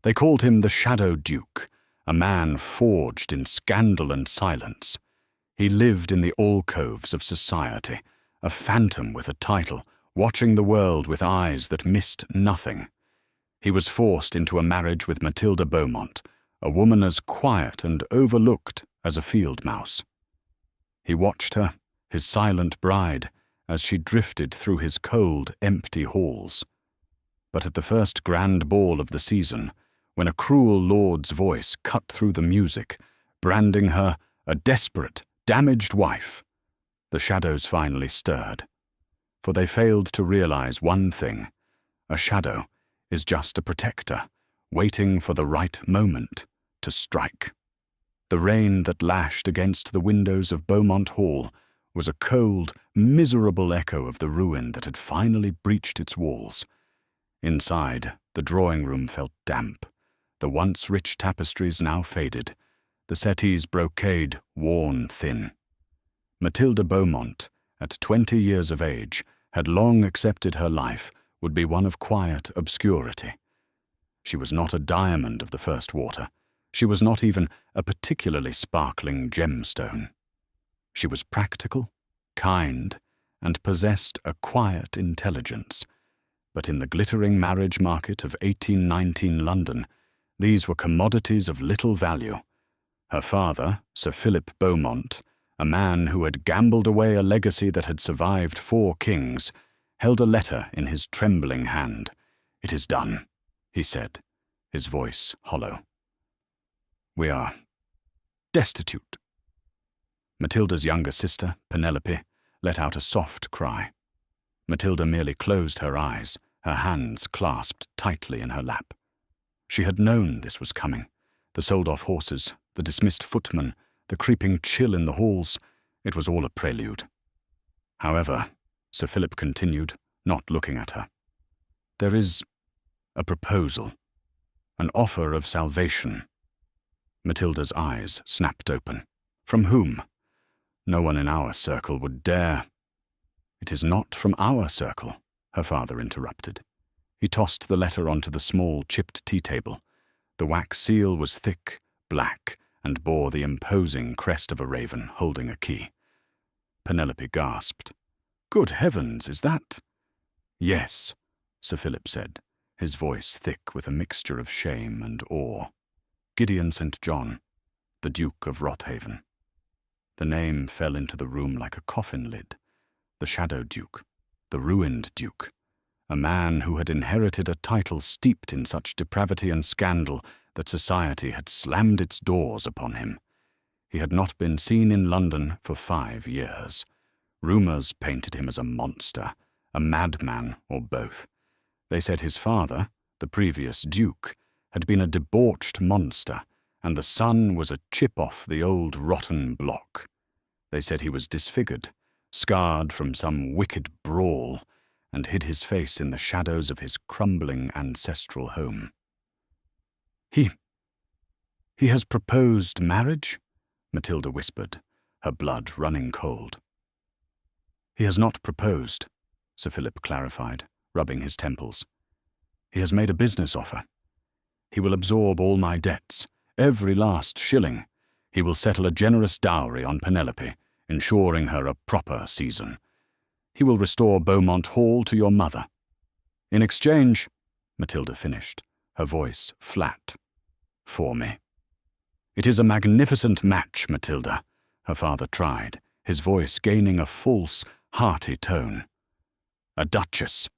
They called him the Shadow Duke, a man forged in scandal and silence. He lived in the alcoves of society, a phantom with a title, watching the world with eyes that missed nothing. He was forced into a marriage with Matilda Beaumont, a woman as quiet and overlooked as a field mouse. He watched her, his silent bride, as she drifted through his cold, empty halls. But at the first grand ball of the season, when a cruel lord's voice cut through the music, branding her a desperate, damaged wife, the shadows finally stirred. For they failed to realize one thing: a shadow is just a protector, waiting for the right moment to strike. The rain that lashed against the windows of Beaumont Hall was a cold, miserable echo of the ruin that had finally breached its walls. Inside, the drawing-room felt damp, the once rich tapestries now faded, the settee's brocade worn thin. Matilda Beaumont, at 20 years of age, had long accepted her life would be one of quiet obscurity. She was not a diamond of the first water. She was not even a particularly sparkling gemstone. She was practical, kind, and possessed a quiet intelligence. But in the glittering marriage market of 1819 London, these were commodities of little value. Her father, Sir Philip Beaumont, a man who had gambled away a legacy that had survived 4 kings, held a letter in his trembling hand. "It is done," he said, his voice hollow. "We are destitute." Matilda's younger sister, Penelope, let out a soft cry. Matilda merely closed her eyes, her hands clasped tightly in her lap. She had known this was coming. The sold-off horses, the dismissed footmen, the creeping chill in the halls, it was all a prelude. However, Sir Philip continued, not looking at her, "There is a proposal, an offer of salvation." Matilda's eyes snapped open. "From whom?" "No one in our circle would dare." "It is not from our circle," her father interrupted. He tossed the letter onto the small, chipped tea table. The wax seal was thick, black, and bore the imposing crest of a raven holding a key. Penelope gasped. "Good heavens, is that—" "Yes," Sir Philip said, his voice thick with a mixture of shame and awe. "Gideon St. John, the Duke of Rothaven." The name fell into the room like a coffin lid. The Shadow Duke, the ruined Duke, a man who had inherited a title steeped in such depravity and scandal that society had slammed its doors upon him. He had not been seen in London for 5 years. Rumours painted him as a monster, a madman, or both. They said his father, the previous Duke, had been a debauched monster, and the son was a chip off the old rotten block. They said he was disfigured, scarred from some wicked brawl, and hid his face in the shadows of his crumbling ancestral home. He has proposed marriage?" Matilda whispered, her blood running cold. "He has not proposed," Sir Philip clarified, rubbing his temples. "He has made a business offer. He will absorb all my debts, every last shilling. He will settle a generous dowry on Penelope, ensuring her a proper season. He will restore Beaumont Hall to your mother. In exchange," Matilda finished, her voice flat, "for me." "It is a magnificent match, Matilda," her father tried, his voice gaining a false, hearty tone. "A duchess.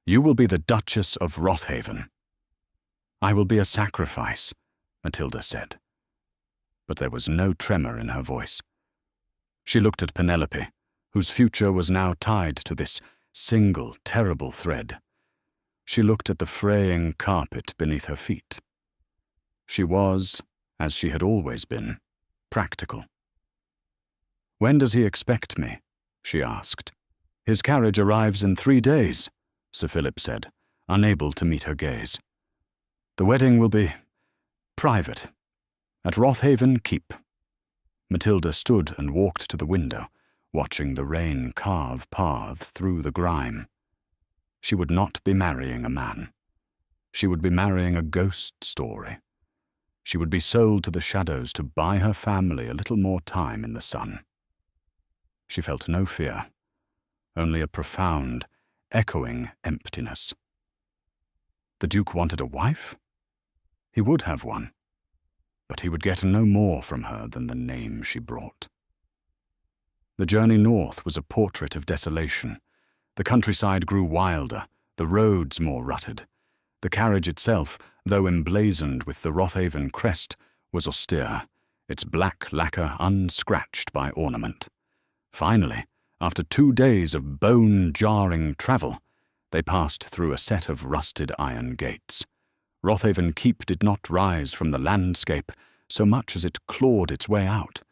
You will be the Duchess of Rothaven." "I will be a sacrifice," Matilda said. But there was no tremor in her voice. She looked at Penelope, whose future was now tied to this single, terrible thread. She looked at the fraying carpet beneath her feet. She was, as she had always been, practical. "When does he expect me?" she asked. "His carriage arrives in 3 days," Sir Philip said, unable to meet her gaze. "The wedding will be private, at Rothaven Keep." Matilda stood and walked to the window, watching the rain carve paths through the grime. She would not be marrying a man. She would be marrying a ghost story. She would be sold to the shadows to buy her family a little more time in the sun. She felt no fear, only a profound, echoing emptiness. The Duke wanted a wife? He would have one, but he would get no more from her than the name she brought. The journey north was a portrait of desolation. The countryside grew wilder, the roads more rutted. The carriage itself, though emblazoned with the Rothaven crest, was austere, its black lacquer unscratched by ornament. Finally, after 2 days of bone-jarring travel, they passed through a set of rusted iron gates. Rothaven Keep did not rise from the landscape so much as it clawed its way out.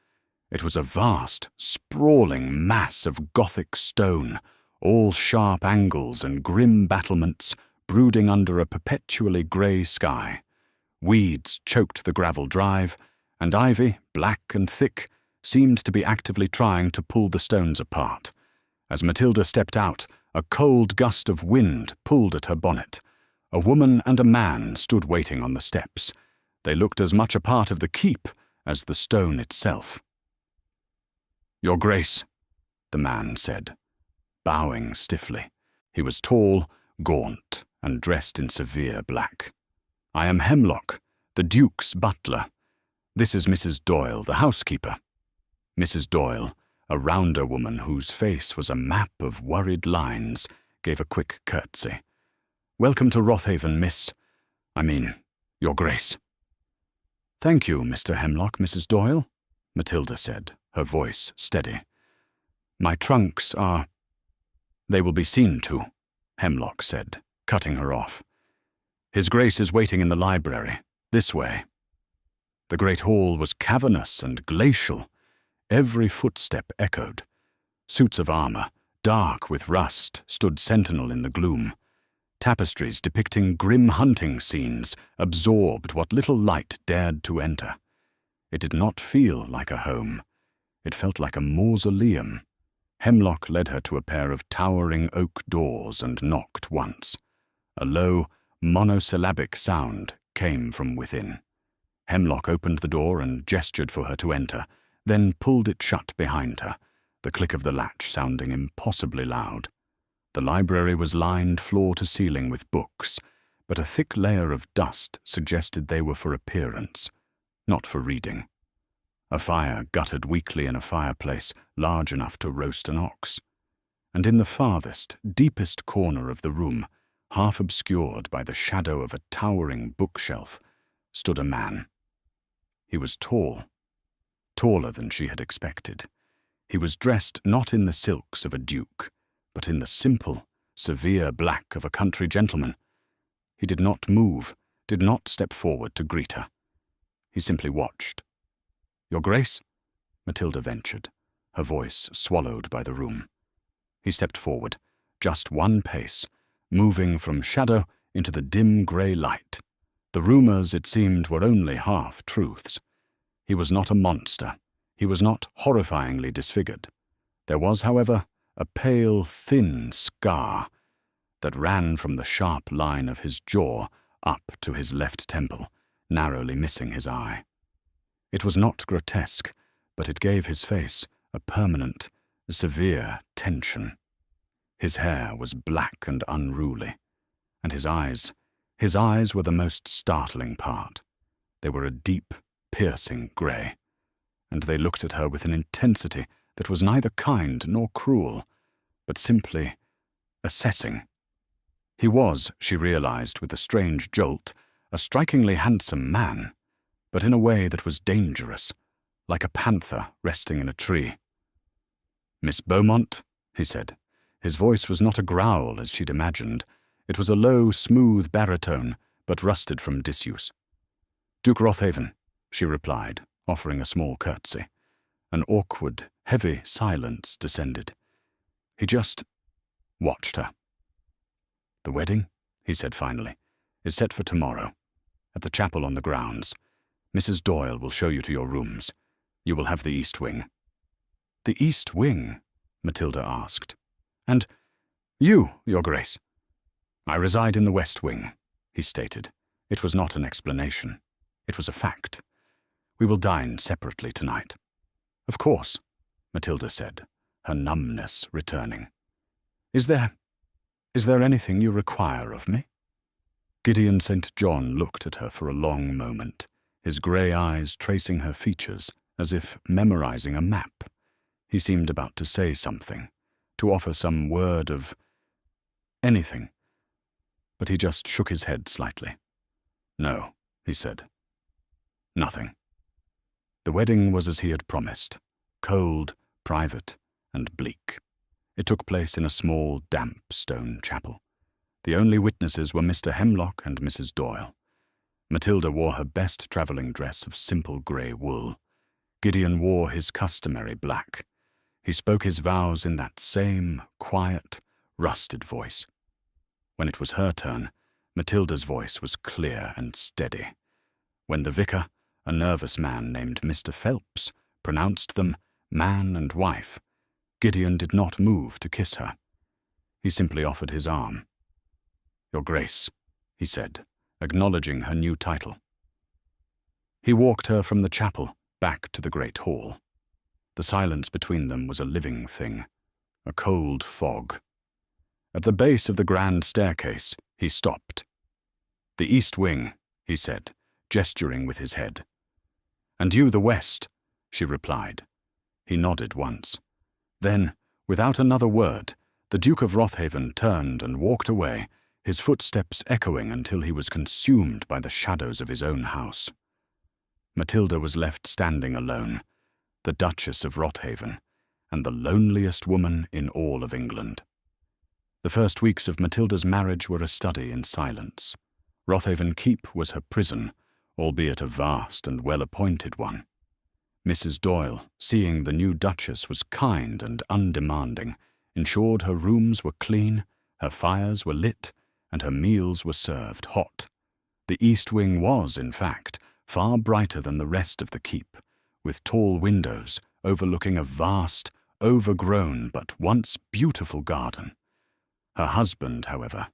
It was a vast, sprawling mass of Gothic stone, all sharp angles and grim battlements, brooding under a perpetually grey sky. Weeds choked the gravel drive, and ivy, black and thick, seemed to be actively trying to pull the stones apart. As Matilda stepped out, a cold gust of wind pulled at her bonnet. A woman and a man stood waiting on the steps. They looked as much a part of the keep as the stone itself. "Your Grace," the man said, bowing stiffly. He was tall, gaunt, and dressed in severe black. "I am Hemlock, the Duke's butler. This is Mrs. Doyle, the housekeeper." Mrs. Doyle, a rounder woman whose face was a map of worried lines, gave a quick curtsy. "Welcome to Rothaven, Your Grace." "Thank you, Mr. Hemlock, Mrs. Doyle," Matilda said, her voice steady. "My trunks are—" "They will be seen to," Hemlock said, cutting her off. "His Grace is waiting in the library. This way." The great hall was cavernous and glacial. Every footstep echoed. Suits of armor, dark with rust, stood sentinel in the gloom. Tapestries depicting grim hunting scenes absorbed what little light dared to enter. It did not feel like a home. It felt like a mausoleum. Hemlock led her to a pair of towering oak doors and knocked once. A low, monosyllabic sound came from within. Hemlock opened the door and gestured for her to enter, then pulled it shut behind her, the click of the latch sounding impossibly loud. The library was lined floor to ceiling with books, but a thick layer of dust suggested they were for appearance, not for reading. A fire guttered weakly in a fireplace large enough to roast an ox. And in the farthest, deepest corner of the room, half obscured by the shadow of a towering bookshelf, stood a man. He was tall, taller than she had expected. He was dressed not in the silks of a duke, but in the simple, severe black of a country gentleman. He did not move, did not step forward to greet her. He simply watched. "Your Grace?" Matilda ventured, her voice swallowed by the room. He stepped forward, just one pace, moving from shadow into the dim grey light. The rumors, it seemed, were only half-truths. He was not a monster. He was not horrifyingly disfigured. There was, however, a pale, thin scar that ran from the sharp line of his jaw up to his left temple, narrowly missing his eye. It was not grotesque, but it gave his face a permanent, severe tension. His hair was black and unruly, and his eyes were the most startling part. They were a deep, piercing grey, and they looked at her with an intensity that was neither kind nor cruel, but simply assessing. He was, she realized with a strange jolt, a strikingly handsome man, but in a way that was dangerous, like a panther resting in a tree. "Miss Beaumont," he said. His voice was not a growl as she'd imagined. It was a low, smooth baritone, but rusted from disuse. "Duke Rothaven," she replied, offering a small curtsy. An awkward, heavy silence descended. He just watched her. "The wedding," he said finally, "is set for tomorrow, at the chapel on the grounds. Mrs. Doyle will show you to your rooms. You will have the east wing." "The east wing?" Matilda asked. "And you, Your Grace?" "I reside in the west wing," he stated. It was not an explanation. It was a fact. We will dine separately tonight. Of course, Matilda said, her numbness returning. Is there anything you require of me? Gideon St. John looked at her for a long moment, his grey eyes tracing her features as if memorizing a map. He seemed about to say something, to offer some word of anything, but he just shook his head slightly. No, he said. Nothing. The wedding was as he had promised, cold, private, and bleak. It took place in a small, damp stone chapel. The only witnesses were Mr. Hemlock and Mrs. Doyle. Matilda wore her best travelling dress of simple grey wool. Gideon wore his customary black. He spoke his vows in that same, quiet, rusted voice. When it was her turn, Matilda's voice was clear and steady. When the vicar, a nervous man named Mr. Phelps, pronounced them man and wife, Gideon did not move to kiss her. He simply offered his arm. Your Grace, he said, acknowledging her new title. He walked her from the chapel back to the great hall. The silence between them was a living thing, a cold fog. At the base of the grand staircase, he stopped. The east wing, he said, gesturing with his head. And you the west, she replied. He nodded once. Then, without another word, the Duke of Rothaven turned and walked away, his footsteps echoing until he was consumed by the shadows of his own house. Matilda was left standing alone, the Duchess of Rothaven, and the loneliest woman in all of England. The first weeks of Matilda's marriage were a study in silence. Rothaven Keep was her prison, albeit a vast and well-appointed one. Mrs. Doyle, seeing the new Duchess was kind and undemanding, ensured her rooms were clean, her fires were lit, and her meals were served hot. The east wing was, in fact, far brighter than the rest of the keep, with tall windows overlooking a vast, overgrown but once beautiful garden. Her husband, however,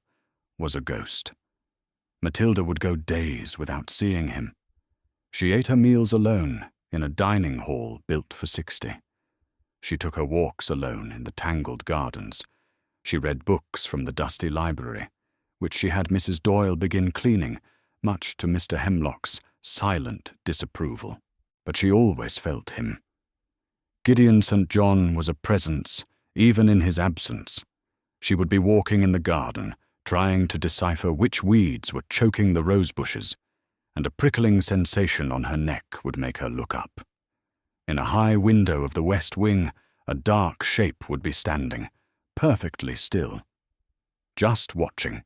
was a ghost. Matilda would go days without seeing him. She ate her meals alone in a dining hall built for 60. She took her walks alone in the tangled gardens. She read books from the dusty library, which she had Mrs. Doyle begin cleaning, much to Mr. Hemlock's silent disapproval. But she always felt him. Gideon St. John was a presence, even in his absence. She would be walking in the garden, trying to decipher which weeds were choking the rose bushes, and a prickling sensation on her neck would make her look up. In a high window of the west wing, a dark shape would be standing, perfectly still, just watching.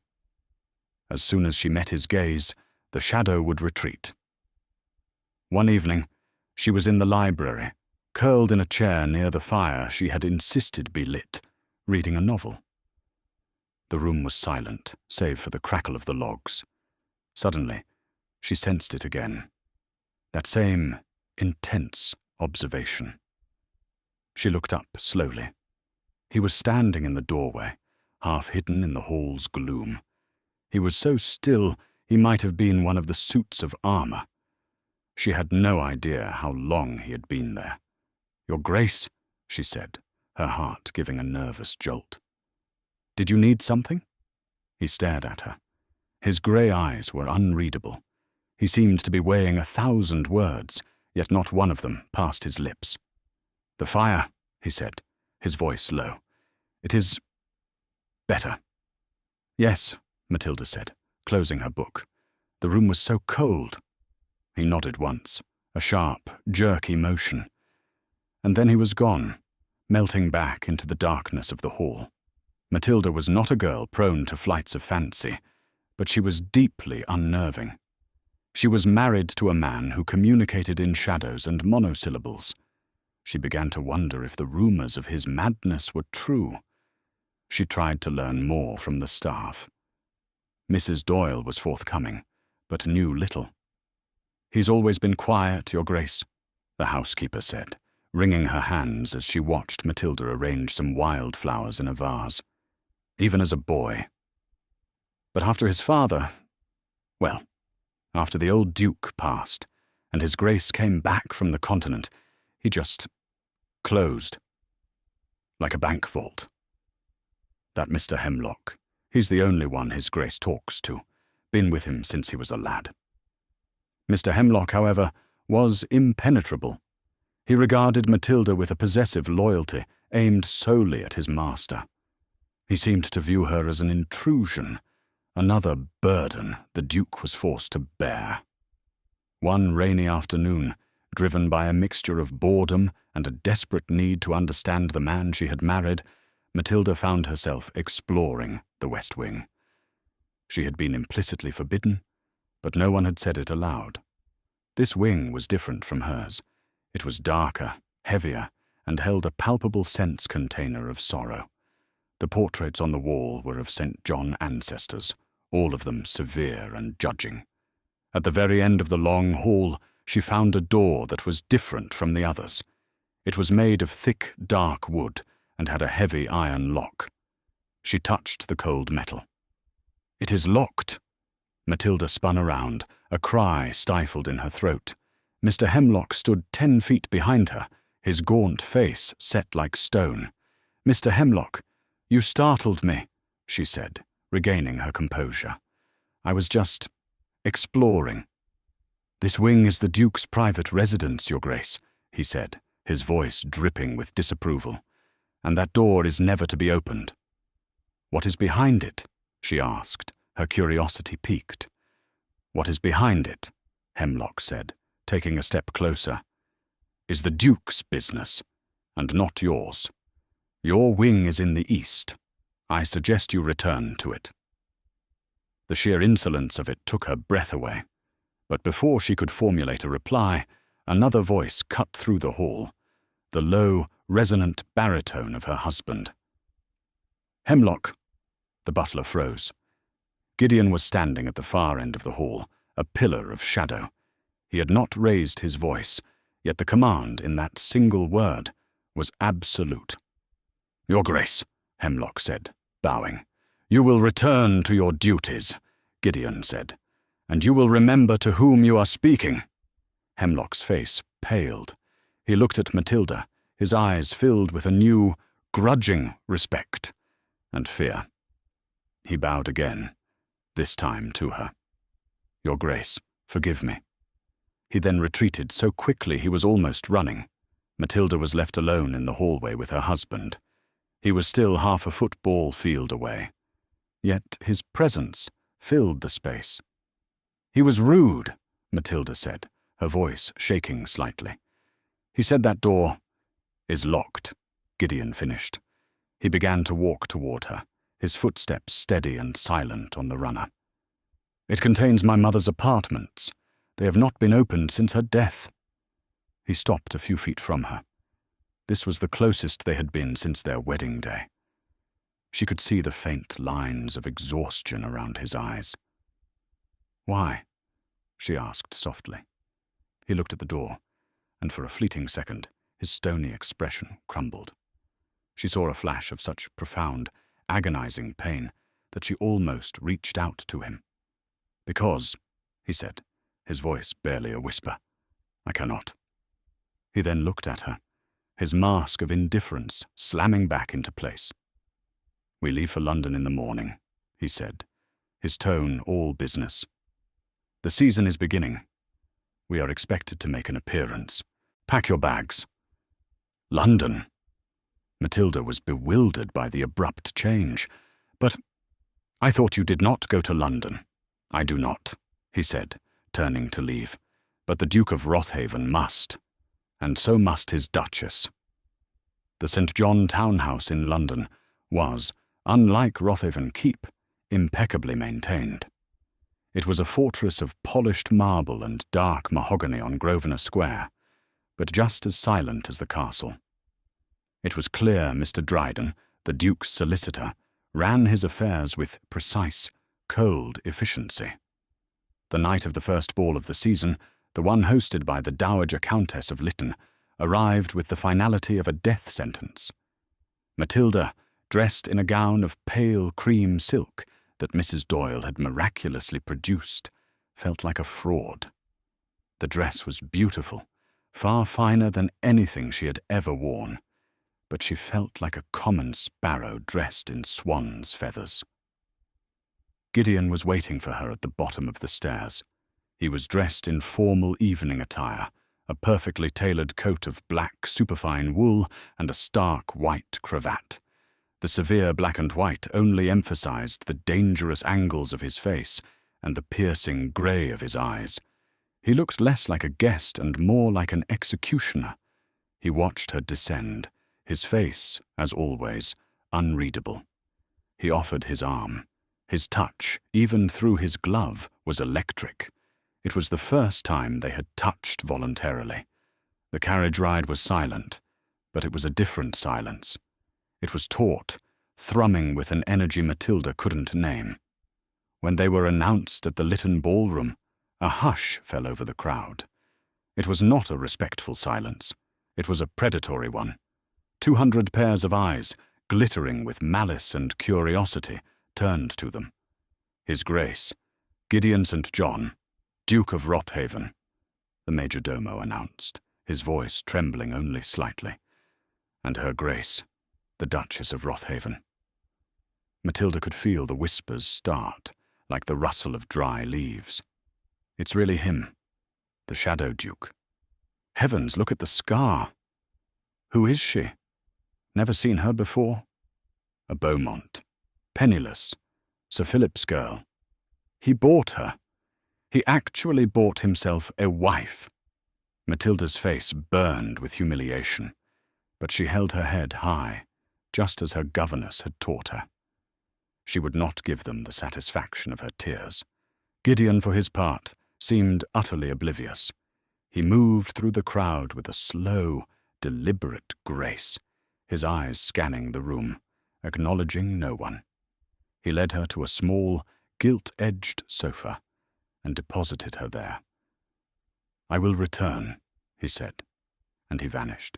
As soon as she met his gaze, the shadow would retreat. One evening, she was in the library, curled in a chair near the fire she had insisted be lit, reading a novel. The room was silent, save for the crackle of the logs. Suddenly, she sensed it again. That same intense observation. She looked up slowly. He was standing in the doorway, half hidden in the hall's gloom. He was so still he might have been one of the suits of armor. She had no idea how long he had been there. Your Grace, she said, her heart giving a nervous jolt. Did you need something? He stared at her. His grey eyes were unreadable. He seemed to be weighing 1,000 words, yet not one of them passed his lips. The fire, he said, his voice low. It is better. Yes, Matilda said, closing her book. The room was so cold. He nodded once, a sharp, jerky motion. And then he was gone, melting back into the darkness of the hall. Matilda was not a girl prone to flights of fancy, but she was deeply unnerving. She was married to a man who communicated in shadows and monosyllables. She began to wonder if the rumors of his madness were true. She tried to learn more from the staff. Mrs. Doyle was forthcoming, but knew little. He's always been quiet, Your Grace, the housekeeper said, wringing her hands as she watched Matilda arrange some wildflowers in a vase. Even as a boy. But after his father, Well, after the old Duke passed, and his Grace came back from the continent, he just closed. Like a bank vault. That Mr. Hemlock, he's the only one his Grace talks to. Been with him since he was a lad. Mr. Hemlock, however, was impenetrable. He regarded Matilda with a possessive loyalty aimed solely at his master. He seemed to view her as an intrusion, another burden the Duke was forced to bear. One rainy afternoon, driven by a mixture of boredom and a desperate need to understand the man she had married, Matilda found herself exploring the West Wing. She had been implicitly forbidden, but no one had said it aloud. This wing was different from hers. It was darker, heavier, and held a palpable sense container of sorrow. The portraits on the wall were of St. John ancestors, all of them severe and judging. At the very end of the long hall, she found a door that was different from the others. It was made of thick, dark wood and had a heavy iron lock. She touched the cold metal. "It is locked." Matilda spun around, a cry stifled in her throat. Mr. Hemlock stood 10 feet behind her, his gaunt face set like stone. "Mr. Hemlock, you startled me," she said, regaining her composure. "I was just exploring." "This wing is the Duke's private residence, Your Grace," he said, his voice dripping with disapproval. "And that door is never to be opened." "What is behind it?" she asked, her curiosity piqued. "What is behind it," Hemlock said, taking a step closer, "is the Duke's business, and not yours. Your wing is in the east. I suggest you return to it." The sheer insolence of it took her breath away, but before she could formulate a reply, another voice cut through the hall, the low, resonant baritone of her husband. "Hemlock." The butler froze. Gideon was standing at the far end of the hall, a pillar of shadow. He had not raised his voice, yet the command in that single word was absolute. "Your Grace," Hemlock said, bowing. "You will return to your duties," Gideon said, "and you will remember to whom you are speaking." Hemlock's face paled. He looked at Matilda, his eyes filled with a new, grudging respect and fear. He bowed again, this time to her. "Your Grace, forgive me." He then retreated so quickly he was almost running. Matilda was left alone in the hallway with her husband. He was still half a football field away. Yet his presence filled the space. "He was rude," Matilda said, her voice shaking slightly. "He said that door is locked," Gideon finished. He began to walk toward her, his footsteps steady and silent on the runner. "It contains my mother's apartments. They have not been opened since her death." He stopped a few feet from her. This was the closest they had been since their wedding day. She could see the faint lines of exhaustion around his eyes. "Why?" she asked softly. He looked at the door, and for a fleeting second, his stony expression crumbled. She saw a flash of such profound, agonizing pain that she almost reached out to him. "Because," he said, his voice barely a whisper, "I cannot." He then looked at her, his mask of indifference slamming back into place. "We leave for London in the morning," he said, his tone all business. "The season is beginning. We are expected to make an appearance. Pack your bags." "London?" Matilda was bewildered by the abrupt change. "But I thought you did not go to London." "I do not," he said, turning to leave. "But the Duke of Rothaven must, and so must his Duchess." The St. John townhouse in London was, unlike Rothaven Keep, impeccably maintained. It was a fortress of polished marble and dark mahogany on Grosvenor Square, but just as silent as the castle. It was clear Mr. Dryden, the Duke's solicitor, ran his affairs with precise, cold efficiency. The night of the first ball of the season, the one hosted by the Dowager Countess of Lytton, arrived with the finality of a death sentence. Matilda, dressed in a gown of pale cream silk that Mrs. Doyle had miraculously produced, felt like a fraud. The dress was beautiful, far finer than anything she had ever worn, but she felt like a common sparrow dressed in swan's feathers. Gideon was waiting for her at the bottom of the stairs. He was dressed in formal evening attire, a perfectly tailored coat of black superfine wool and a stark white cravat. The severe black and white only emphasized the dangerous angles of his face and the piercing grey of his eyes. He looked less like a guest and more like an executioner. He watched her descend, his face, as always, unreadable. He offered his arm. His touch, even through his glove, was electric. It was the first time they had touched voluntarily. The carriage ride was silent, but it was a different silence. It was taut, thrumming with an energy Matilda couldn't name. When they were announced at the Lytton ballroom, a hush fell over the crowd. It was not a respectful silence. It was a predatory one. 200 pairs of eyes, glittering with malice and curiosity, turned to them. His Grace, Gideon St. John, Duke of Rothaven, the major domo announced, his voice trembling only slightly, and Her Grace, the Duchess of Rothaven. Matilda could feel the whispers start, like the rustle of dry leaves. It's really him, the Shadow Duke. Heavens, look at the scar. Who is she? Never seen her before? A Beaumont. Penniless. Sir Philip's girl. He bought her. He actually bought himself a wife. Matilda's face burned with humiliation, but she held her head high, just as her governess had taught her. She would not give them the satisfaction of her tears. Gideon, for his part, seemed utterly oblivious. He moved through the crowd with a slow, deliberate grace, his eyes scanning the room, acknowledging no one. He led her to a small, gilt-edged sofa and deposited her there. "I will return," he said, and he vanished.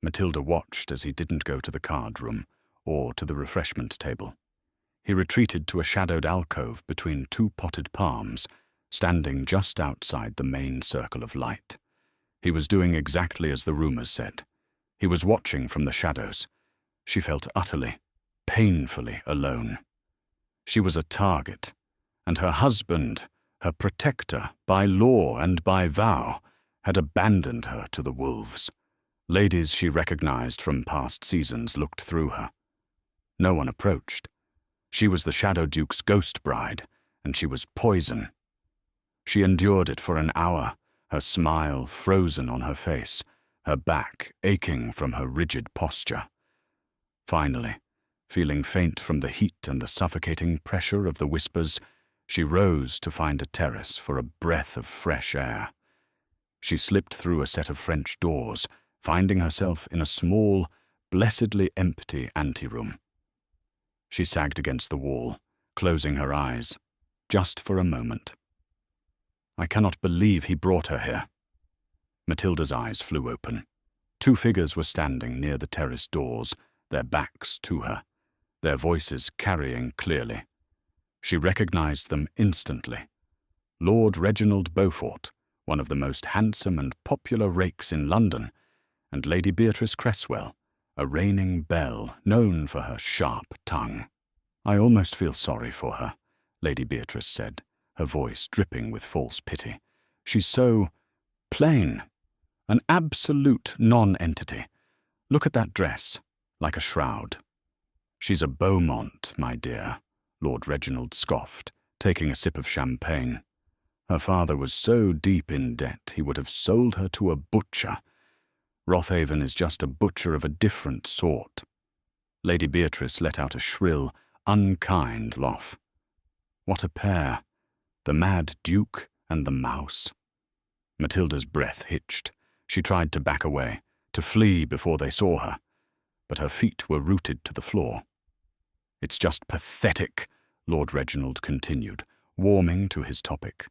Matilda watched as he didn't go to the card room or to the refreshment table. He retreated to a shadowed alcove between two potted palms, standing just outside the main circle of light. He was doing exactly as the rumors said. He was watching from the shadows. She felt utterly, painfully alone. She was a target, and her husband, her protector by law and by vow, had abandoned her to the wolves. Ladies she recognized from past seasons looked through her. No one approached. She was the Shadow Duke's ghost bride, and she was poison. She endured it for an hour, her smile frozen on her face, her back aching from her rigid posture. Finally, feeling faint from the heat and the suffocating pressure of the whispers, she rose to find a terrace for a breath of fresh air. She slipped through a set of French doors, finding herself in a small, blessedly empty anteroom. She sagged against the wall, closing her eyes, just for a moment. I cannot believe he brought her here. Matilda's eyes flew open. Two figures were standing near the terrace doors, their backs to her, their voices carrying clearly. She recognized them instantly. Lord Reginald Beaufort, one of the most handsome and popular rakes in London, and Lady Beatrice Cresswell, a reigning belle known for her sharp tongue. "I almost feel sorry for her," Lady Beatrice said, her voice dripping with false pity. "She's so plain, an absolute non-entity. Look at that dress, like a shroud." "She's a Beaumont, my dear," Lord Reginald scoffed, taking a sip of champagne. "Her father was so deep in debt he would have sold her to a butcher. Rothaven is just a butcher of a different sort." Lady Beatrice let out a shrill, unkind laugh. What a pair, the mad Duke and the mouse. Matilda's breath hitched. She tried to back away, to flee before they saw her, but her feet were rooted to the floor. "It's just pathetic," Lord Reginald continued, warming to his topic.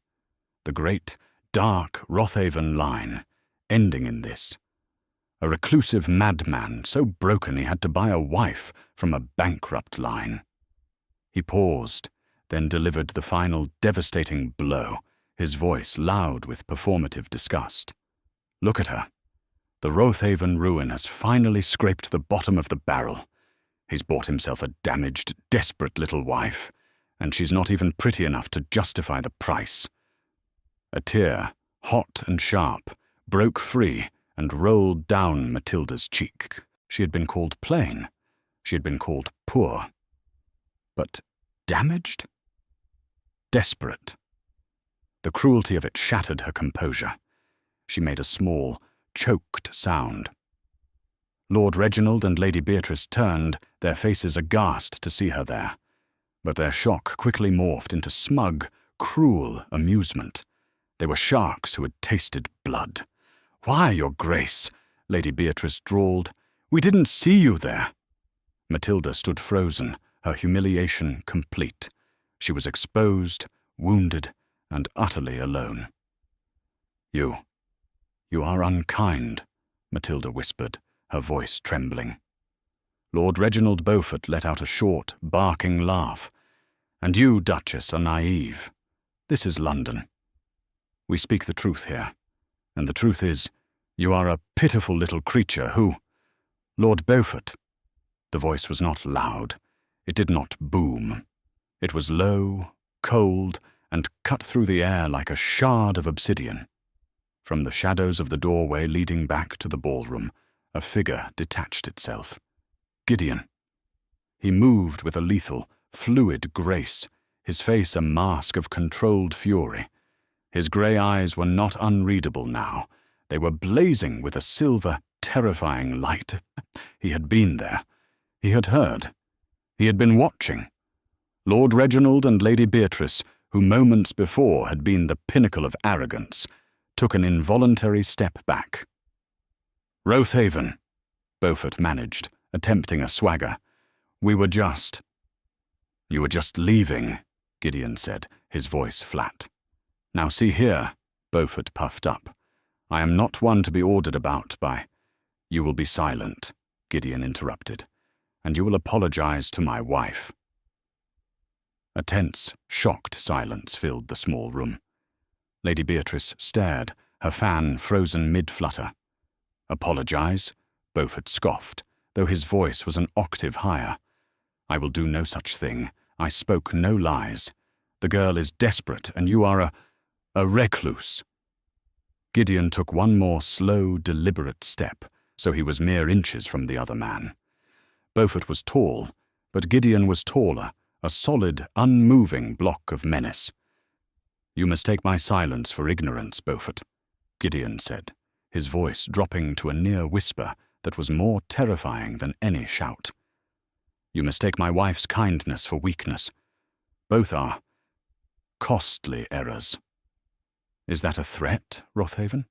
"The great, dark Rothaven line, ending in this. A reclusive madman so broken he had to buy a wife from a bankrupt line." He paused, then delivered the final devastating blow, his voice loud with performative disgust. "Look at her. The Rothaven ruin has finally scraped the bottom of the barrel. He's bought himself a damaged, desperate little wife, and she's not even pretty enough to justify the price." A tear, hot and sharp, broke free and rolled down Matilda's cheek. She had been called plain. She had been called poor. But damaged? Desperate. The cruelty of it shattered her composure. She made a small, choked sound. Lord Reginald and Lady Beatrice turned, their faces aghast to see her there. But their shock quickly morphed into smug, cruel amusement. They were sharks who had tasted blood. "Why, Your Grace?" Lady Beatrice drawled. "We didn't see you there." Matilda stood frozen, her humiliation complete. She was exposed, wounded, and utterly alone. You are unkind," Matilda whispered, her voice trembling. Lord Reginald Beaufort let out a short, barking laugh. "And you, Duchess, are naive. This is London. We speak the truth here, and the truth is, you are a pitiful little creature who— Lord Beaufort." The voice was not loud. It did not boom. It was low, cold, and cut through the air like a shard of obsidian. From the shadows of the doorway leading back to the ballroom, a figure detached itself. Gideon. He moved with a lethal, fluid grace, his face a mask of controlled fury. His grey eyes were not unreadable now. They were blazing with a silver, terrifying light. He had been there. He had heard. He had been watching. Lord Reginald and Lady Beatrice, who moments before had been the pinnacle of arrogance, took an involuntary step back. "Rothaven," Beaufort managed, attempting a swagger. "You were just leaving," Gideon said, his voice flat. "Now see here," Beaufort puffed up. "I am not one to be ordered about by—" "You will be silent," Gideon interrupted, "and you will apologize to my wife." A tense, shocked silence filled the small room. Lady Beatrice stared, her fan frozen mid-flutter. "Apologize?" Beaufort scoffed, though his voice was an octave higher. "I will do no such thing. I spoke no lies. The girl is desperate, and you are a recluse." Gideon took one more slow, deliberate step, so he was mere inches from the other man. Beaufort was tall, but Gideon was taller, a solid, unmoving block of menace. "You mistake my silence for ignorance, Beaufort," Gideon said, his voice dropping to a near whisper that was more terrifying than any shout. "You mistake my wife's kindness for weakness. Both are costly errors." "Is that a threat, Rothaven?"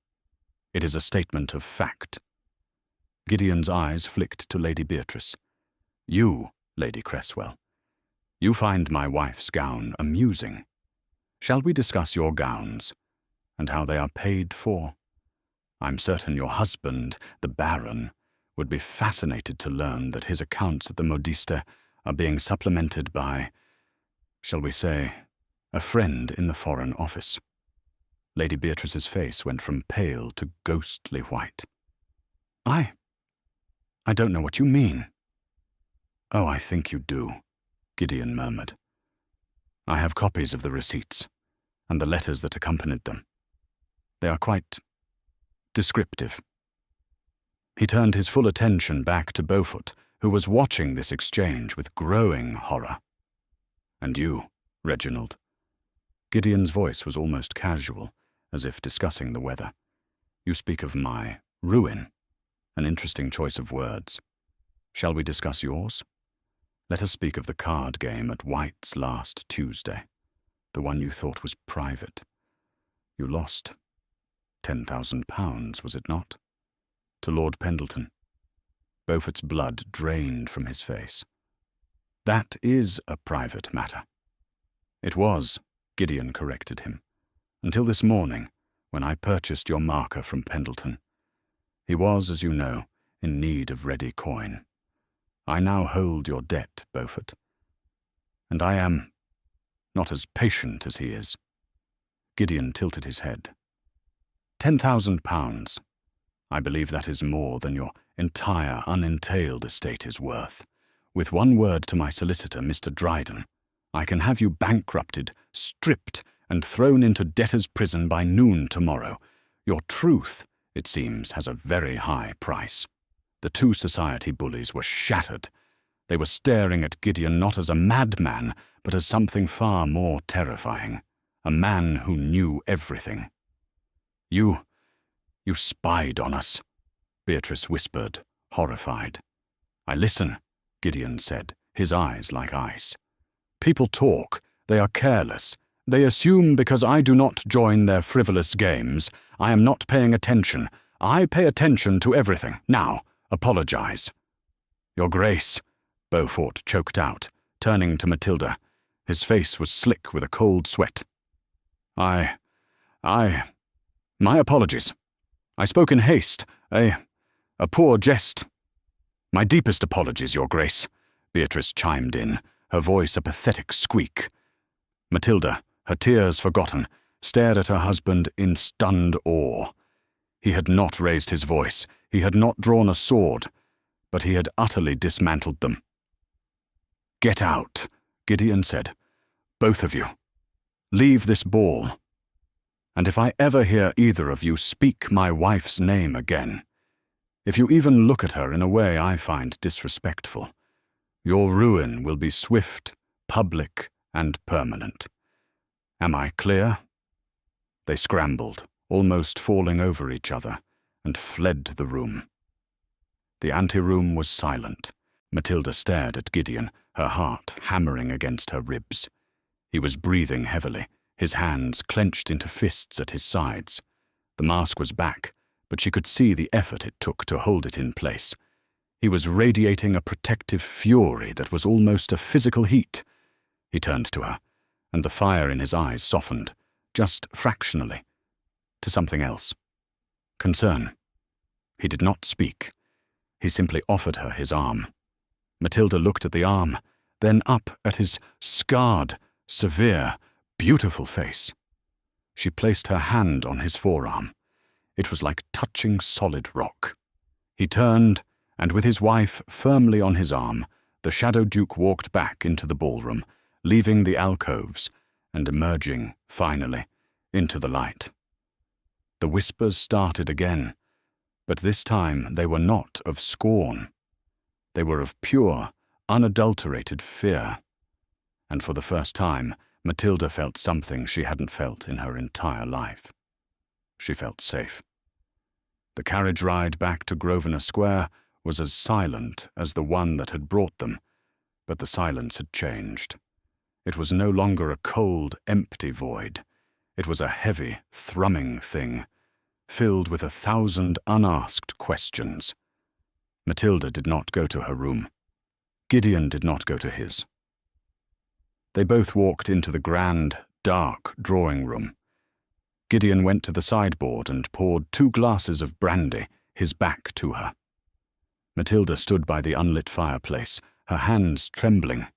"It is a statement of fact." Gideon's eyes flicked to Lady Beatrice. "You, Lady Cresswell, you find my wife's gown amusing. Shall we discuss your gowns, and how they are paid for? I'm certain your husband, the Baron, would be fascinated to learn that his accounts at the Modiste are being supplemented by, shall we say, a friend in the Foreign Office." Lady Beatrice's face went from pale to ghostly white. I don't know what you mean." "Oh, I think you do," Gideon murmured. "I have copies of the receipts, and the letters that accompanied them. They are quite descriptive." He turned his full attention back to Beaufort, who was watching this exchange with growing horror. "And you, Reginald?" Gideon's voice was almost casual, as if discussing the weather. "You speak of my ruin. An interesting choice of words. Shall we discuss yours? Let us speak of the card game at White's last Tuesday, the one you thought was private. You lost £10,000, was it not? To Lord Pendleton." Beaufort's blood drained from his face. "That is a private matter." "It was," Gideon corrected him, "until this morning, when I purchased your marker from Pendleton. He was, as you know, in need of ready coin. I now hold your debt, Beaufort. And I am not as patient as he is." Gideon tilted his head. £10,000. I believe that is more than your entire unentailed estate is worth. With one word to my solicitor, Mr. Dryden, I can have you bankrupted, stripped, and thrown into debtor's prison by noon tomorrow. Your truth, it seems, has a very high price. The two society bullies were shattered. They were staring at Gideon not as a madman, but as something far more terrifying. A man who knew everything. You spied on us, Beatrice whispered, horrified. I listen, Gideon said, his eyes like ice. People talk. They are careless. They assume because I do not join their frivolous games, I am not paying attention. I pay attention to everything. Now, apologize. Your Grace, Beaufort choked out, turning to Matilda. His face was slick with a cold sweat. My apologies. I spoke in haste. A poor jest. My deepest apologies, Your Grace, Beatrice chimed in, her voice a pathetic squeak. Matilda, her tears forgotten, stared at her husband in stunned awe. He had not raised his voice, he had not drawn a sword, but he had utterly dismantled them. Get out, Gideon said. Both of you. Leave this ball. And if I ever hear either of you speak my wife's name again, if you even look at her in a way I find disrespectful, your ruin will be swift, public, and permanent. Am I clear? They scrambled, almost falling over each other, and fled the room. The anteroom was silent. Matilda stared at Gideon, her heart hammering against her ribs. He was breathing heavily, his hands clenched into fists at his sides. The mask was back, but she could see the effort it took to hold it in place. He was radiating a protective fury that was almost a physical heat. He turned to her, and the fire in his eyes softened, just fractionally, to something else. Concern. He did not speak. He simply offered her his arm. Matilda looked at the arm, then up at his scarred, severe, beautiful face. She placed her hand on his forearm. It was like touching solid rock. He turned, and with his wife firmly on his arm, the Shadow Duke walked back into the ballroom, leaving the alcoves and emerging, finally, into the light. The whispers started again, but this time they were not of scorn. They were of pure, unadulterated fear. And for the first time, Matilda felt something she hadn't felt in her entire life. She felt safe. The carriage ride back to Grosvenor Square was as silent as the one that had brought them, but the silence had changed. It was no longer a cold, empty void. It was a heavy, thrumming thing, filled with 1,000 unasked questions. Matilda did not go to her room. Gideon did not go to his. They both walked into the grand, dark drawing room. Gideon went to the sideboard and poured 2 glasses of brandy, his back to her. Matilda stood by the unlit fireplace, her hands trembling.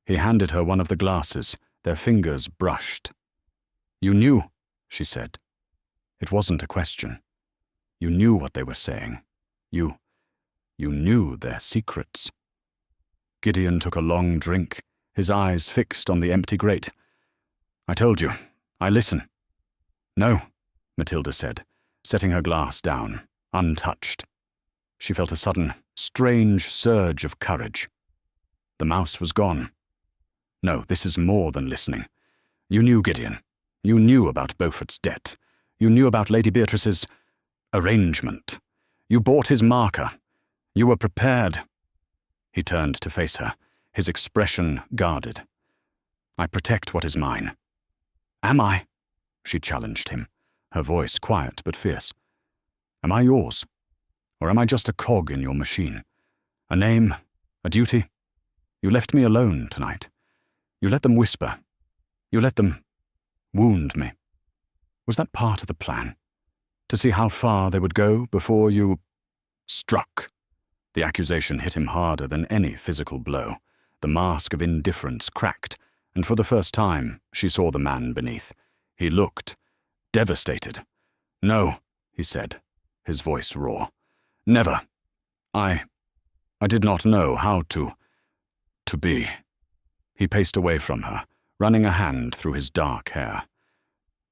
He handed her one of the glasses, their fingers brushed. You knew, she said. It wasn't a question. You knew what they were saying. You knew their secrets. Gideon took a long drink, his eyes fixed on the empty grate. I told you. I listen. No, Matilda said, setting her glass down, untouched. She felt a sudden, strange surge of courage. The mouse was gone. No, this is more than listening. You knew, Gideon. You knew about Beaufort's debt. You knew about Lady Beatrice's arrangement. You bought his marker. You were prepared. He turned to face her, his expression guarded. I protect what is mine. Am I? She challenged him, her voice quiet but fierce. Am I yours? Or am I just a cog in your machine? A name? A duty? You left me alone tonight. You let them whisper. You let them wound me. Was that part of the plan? To see how far they would go before you struck? The accusation hit him harder than any physical blow. The mask of indifference cracked, and for the first time she saw the man beneath. He looked, devastated. "No," he said, his voice raw. "Never. I did not know how to be." He paced away from her, running a hand through his dark hair.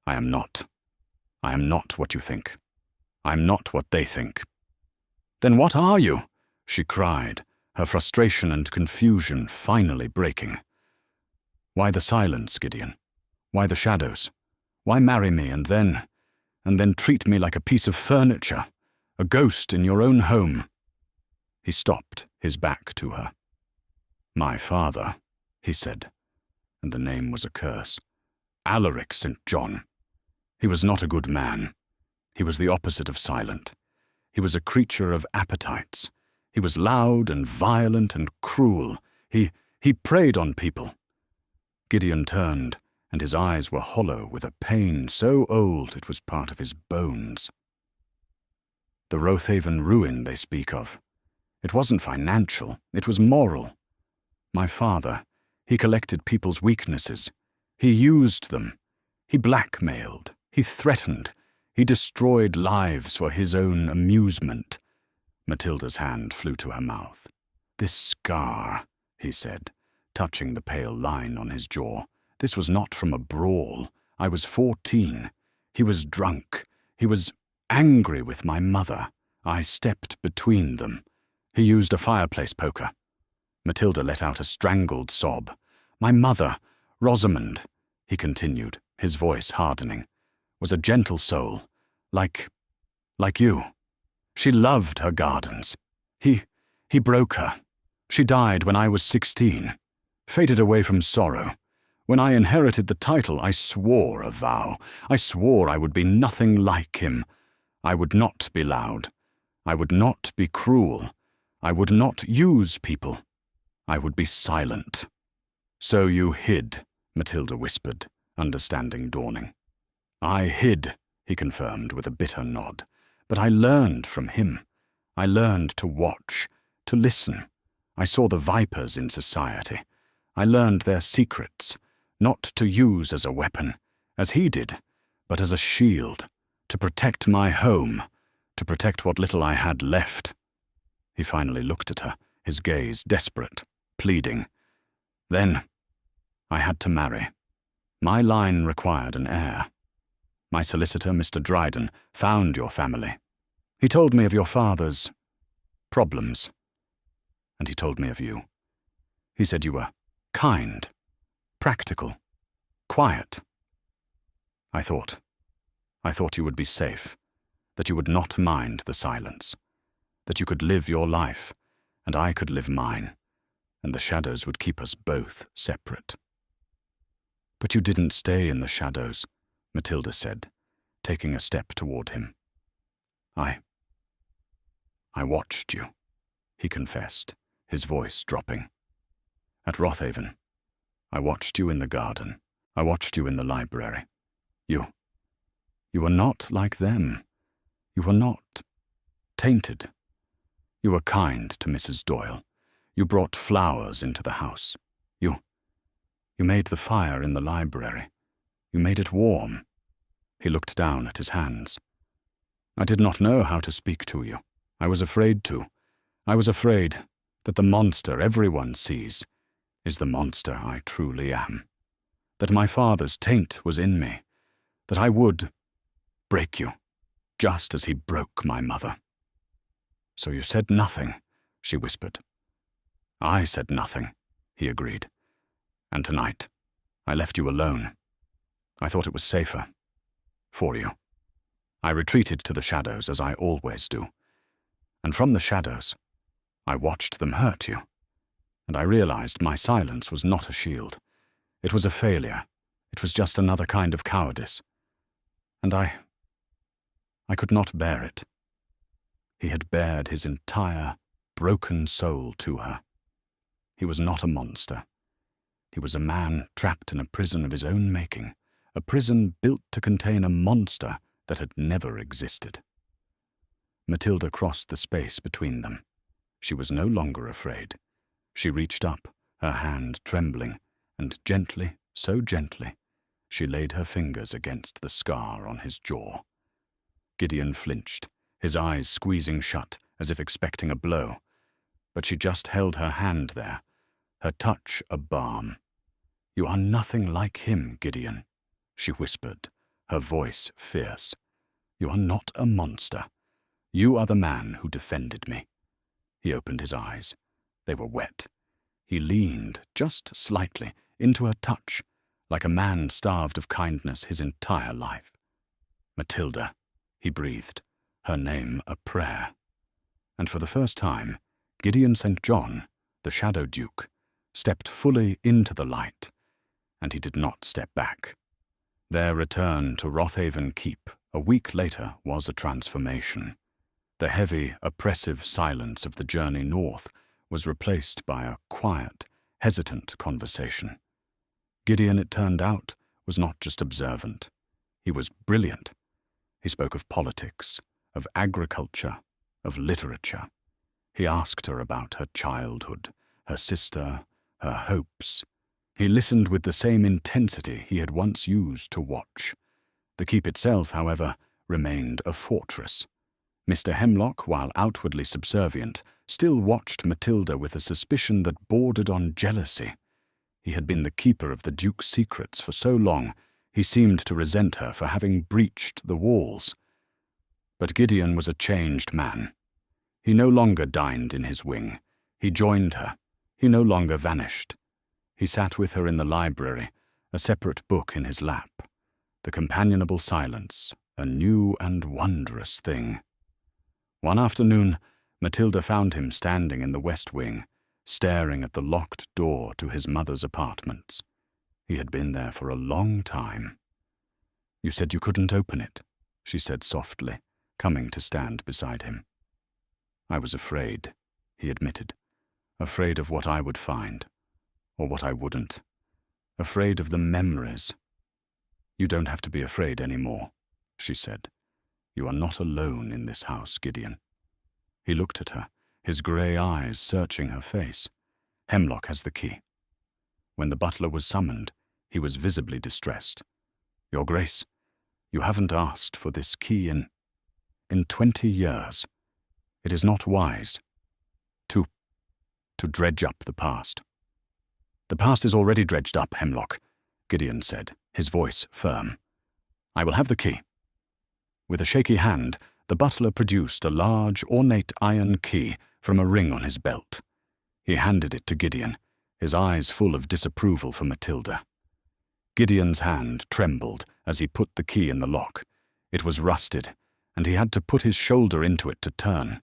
I am not what you think. I am not what they think." "Then what are you?" she cried, her frustration and confusion finally breaking. "Why the silence, Gideon? Why the shadows? Why marry me and then treat me like a piece of furniture, a ghost in your own home?" He stopped, his back to her. "My father," he said, and the name was a curse. "Alaric St. John. He was not a good man. He was the opposite of silent. He was a creature of appetites. He was loud and violent and cruel. He preyed on people." Gideon turned, and his eyes were hollow with a pain so old it was part of his bones. "The Rothaven ruin they speak of. It wasn't financial, it was moral. My father, he collected people's weaknesses. He used them. He blackmailed. He threatened. He destroyed lives for his own amusement." Matilda's hand flew to her mouth. "This scar," he said, touching the pale line on his jaw. "This was not from a brawl. I was 14. He was drunk. He was angry with my mother. I stepped between them. He used a fireplace poker." Matilda let out a strangled sob. "My mother, Rosamond," he continued, his voice hardening, "was a gentle soul, like you. She loved her gardens. He broke her. She died when I was 16, faded away from sorrow. When I inherited the title, I swore a vow. I swore I would be nothing like him. I would not be loud. I would not be cruel. I would not use people. I would be silent." "So you hid," Matilda whispered, understanding dawning. "I hid," he confirmed with a bitter nod. "But I learned from him. I learned to watch, to listen. I saw the vipers in society. I learned their secrets, not to use as a weapon, as he did, but as a shield, to protect my home, to protect what little I had left." He finally looked at her, his gaze desperate, pleading. "Then I had to marry. My line required an heir. My solicitor, Mr. Dryden, found your family. He told me of your father's problems, and he told me of you. He said you were kind, practical, quiet. I thought you would be safe, that you would not mind the silence, that you could live your life, and I could live mine, and the shadows would keep us both separate." "But you didn't stay in the shadows," Matilda said, taking a step toward him. I watched you," he confessed, his voice dropping. "At Rothaven. I watched you in the garden. I watched you in the library. You were not like them. You were not tainted. You were kind to Mrs. Doyle. You brought flowers into the house. You made the fire in the library. You made it warm." He looked down at his hands. "I did not know how to speak to you. I was afraid to. I was afraid that the monster everyone sees is the monster I truly am. That my father's taint was in me. That I would break you, just as he broke my mother." "So you said nothing," she whispered. "I said nothing," he agreed. "And tonight, I left you alone. I thought it was safer. For you. I retreated to the shadows, as I always do. And from the shadows, I watched them hurt you. And I realized my silence was not a shield. It was a failure. It was just another kind of cowardice. And I could not bear it." He had bared his entire, broken soul to her. He was not a monster. He was a man trapped in a prison of his own making, a prison built to contain a monster that had never existed. Matilda crossed the space between them. She was no longer afraid. She reached up, her hand trembling, and gently, so gently, She laid her fingers against the scar on his jaw. Gideon flinched, his eyes squeezing shut as if expecting a blow. But she just held her hand there, her touch a balm. "You are nothing like him, Gideon," she whispered, her voice fierce. "You are not a monster. You are the man who defended me." He opened his eyes. They were wet. He leaned, just slightly, into her touch, like a man starved of kindness his entire life. "Matilda," he breathed, her name a prayer. And for the first time, Gideon St. John, the Shadow Duke, stepped fully into the light, and he did not step back. Their return to Rothaven Keep a week later was a transformation. The heavy, oppressive silence of the journey north was replaced by a quiet, hesitant conversation. Gideon, it turned out, was not just observant. He was brilliant. He spoke of politics, of agriculture, of literature. He asked her about her childhood, her sister, her hopes. He listened with the same intensity he had once used to watch. The keep itself, however, remained a fortress. Mr. Hemlock, while outwardly subservient, still watched Matilda with a suspicion that bordered on jealousy. He had been the keeper of the Duke's secrets for so long, he seemed to resent her for having breached the walls. But Gideon was a changed man. He no longer dined in his wing. He joined her. He no longer vanished. He sat with her in the library, a separate book in his lap. The companionable silence, a new and wondrous thing. One afternoon, Matilda found him standing in the west wing, staring at the locked door to his mother's apartments. He had been there for a long time. "You said you couldn't open it," she said softly, coming to stand beside him. "I was afraid," he admitted. "Afraid of what I would find, or what I wouldn't. Afraid of the memories." "You don't have to be afraid anymore," she said. "You are not alone in this house, Gideon." He looked at her, his grey eyes searching her face. "Hemlock has the key." When the butler was summoned, he was visibly distressed. "Your Grace, you haven't asked for this key in 20 years. It is not wise to dredge up the past." "The past is already dredged up, Hemlock," Gideon said, his voice firm. "I will have the key." With a shaky hand, the butler produced a large, ornate iron key from a ring on his belt. He handed it to Gideon, his eyes full of disapproval for Matilda. Gideon's hand trembled as he put the key in the lock. It was rusted, and he had to put his shoulder into it to turn.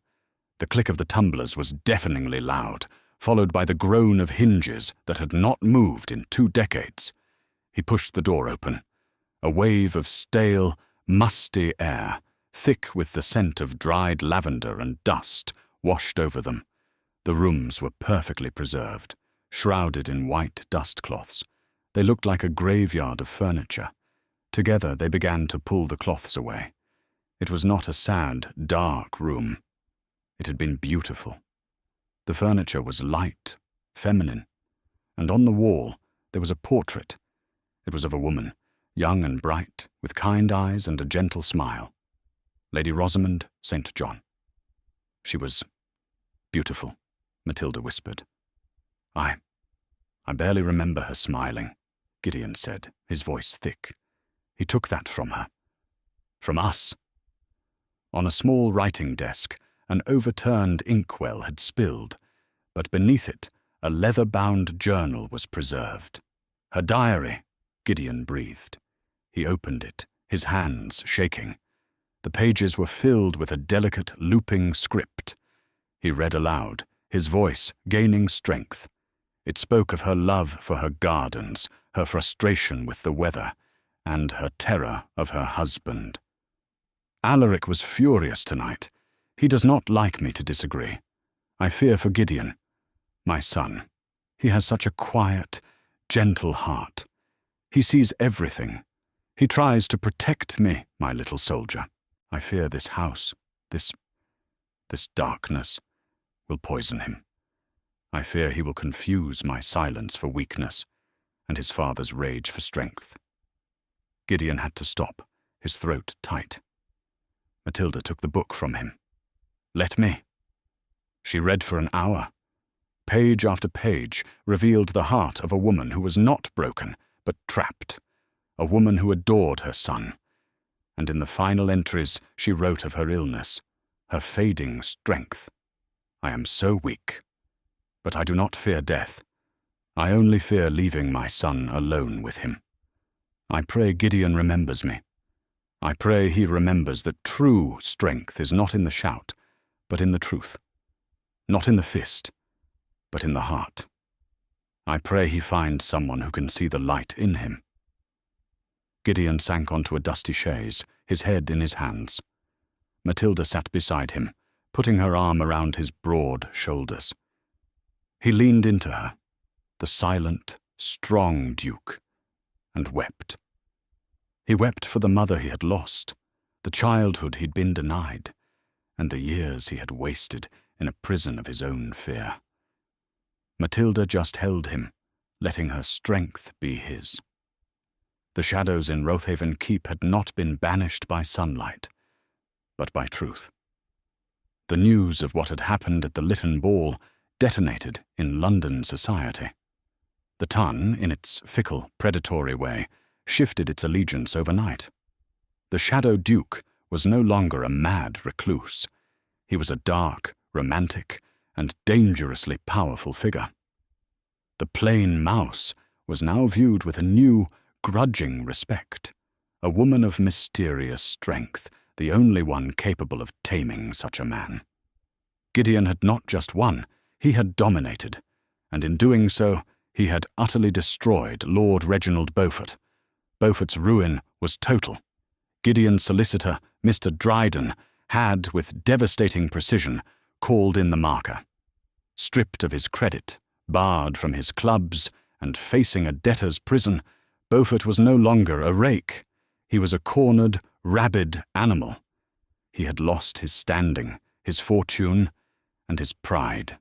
The click of the tumblers was deafeningly loud, followed by the groan of hinges that had not moved in 2 decades. He pushed the door open. A wave of stale, musty air, thick with the scent of dried lavender and dust, washed over them. The rooms were perfectly preserved, shrouded in white dustcloths. They looked like a graveyard of furniture. Together they began to pull the cloths away. It was not a sad, dark room. It had been beautiful. The furniture was light, feminine, and on the wall there was a portrait. It was of a woman, young and bright, with kind eyes and a gentle smile. Lady Rosamond St. John. She was beautiful, Matilda whispered. I barely remember her smiling," Gideon said, his voice thick. "He took that from her. From us." On a small writing desk, an overturned inkwell had spilled, but beneath it, a leather-bound journal was preserved. "Her diary," Gideon breathed. He opened it, his hands shaking. The pages were filled with a delicate, looping script. He read aloud, his voice gaining strength. It spoke of her love for her gardens, her frustration with the weather, and her terror of her husband. "Alaric was furious tonight. He does not like me to disagree. I fear for Gideon, my son. He has such a quiet, gentle heart. He sees everything. He tries to protect me, my little soldier. I fear this house, this darkness, will poison him. I fear he will confuse my silence for weakness and his father's rage for strength." Gideon had to stop, his throat tight. Matilda took the book from him. "Let me." She read for an hour. Page after page revealed the heart of a woman who was not broken, but trapped, a woman who adored her son. And in the final entries she wrote of her illness, her fading strength. "I am so weak, but I do not fear death. I only fear leaving my son alone with him. I pray Gideon remembers me. I pray he remembers that true strength is not in the shout, but in the truth. Not in the fist, but in the heart. I pray he finds someone who can see the light in him." Gideon sank onto a dusty chaise, his head in his hands. Matilda sat beside him, putting her arm around his broad shoulders. He leaned into her, the silent, strong Duke, and wept. He wept for the mother he had lost, the childhood he'd been denied, and the years he had wasted in a prison of his own fear. Matilda just held him, letting her strength be his. The shadows in Rothaven Keep had not been banished by sunlight, but by truth. The news of what had happened at the Lytton Ball detonated in London society. The Tun, in its fickle, predatory way, shifted its allegiance overnight. The Shadow Duke was no longer a mad recluse. He was a dark, romantic, and dangerously powerful figure. The plain mouse was now viewed with a new, grudging respect, a woman of mysterious strength, the only one capable of taming such a man. Gideon had not just won, he had dominated, and in doing so, he had utterly destroyed Lord Reginald Beaufort. Beaufort's ruin was total. Gideon's solicitor, Mr. Dryden, had, with devastating precision, called in the marker. Stripped of his credit, barred from his clubs, and facing a debtor's prison, Beaufort was no longer a rake. He was a cornered, rabid animal. He had lost his standing, his fortune, and his pride.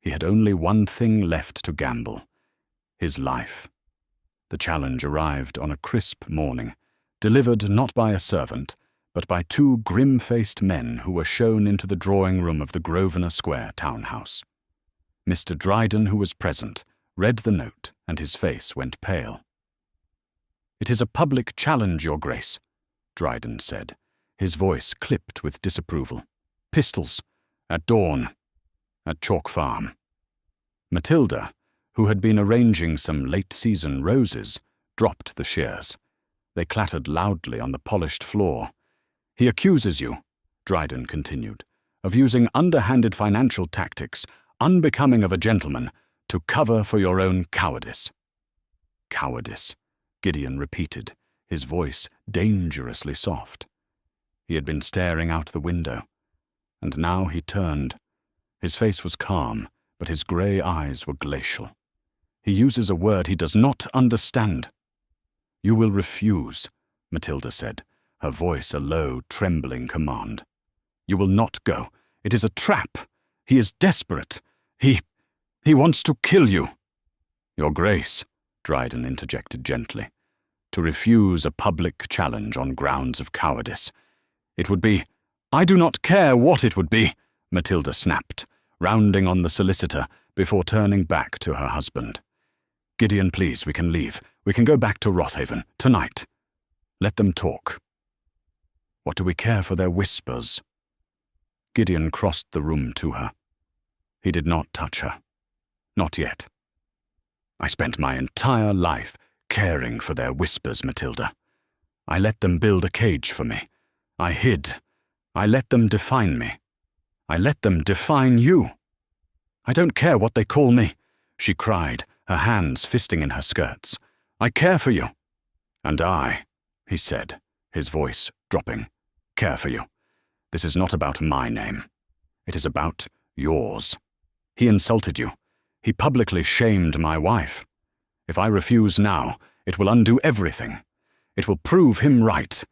He had only one thing left to gamble: his life. The challenge arrived on a crisp morning, delivered not by a servant, but by two grim-faced men who were shown into the drawing-room of the Grosvenor Square townhouse. Mr. Dryden, who was present, read the note, and his face went pale. "It is a public challenge, Your Grace," Dryden said, his voice clipped with disapproval. "Pistols, at dawn, at Chalk Farm." Matilda, who had been arranging some late-season roses, dropped the shears. They clattered loudly on the polished floor. "He accuses you," Dryden continued, "of using underhanded financial tactics, unbecoming of a gentleman, to cover for your own cowardice." "Cowardice," Gideon repeated, his voice dangerously soft. He had been staring out the window, and now he turned. His face was calm, but his grey eyes were glacial. "He uses a word he does not understand." "You will refuse," Matilda said, her voice a low, trembling command. "You will not go. It is a trap. He is desperate. He wants to kill you." "Your Grace," Dryden interjected gently, "to refuse a public challenge on grounds of cowardice. It would be—" "I do not care what it would be," Matilda snapped, rounding on the solicitor before turning back to her husband. "Gideon, please, we can leave. We can go back to Rothaven, tonight. Let them talk. What do we care for their whispers?" Gideon crossed the room to her. He did not touch her. Not yet. "I spent my entire life caring for their whispers, Matilda. I let them build a cage for me. I hid. I let them define me. I let them define you. I don't care what they call me," she cried, her hands fisting in her skirts. "I care for you." "And I," he said, his voice dropping, "care for you. This is not about my name. It is about yours. He insulted you. He publicly shamed my wife. If I refuse now, it will undo everything. It will prove him right.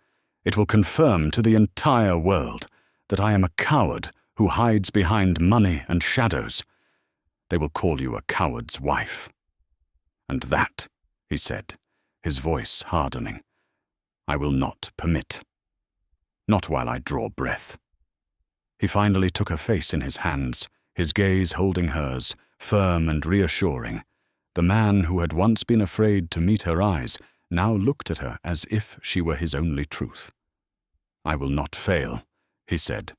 It will confirm to the entire world that I am a coward who hides behind money and shadows. They will call you a coward's wife." "And that," he said, his voice hardening, I will not permit. Not while I draw breath. He finally took her face in his hands, his gaze holding hers, firm and reassuring. The man who had once been afraid to meet her eyes now looked at her as if she were his only truth. I will not fail, he said.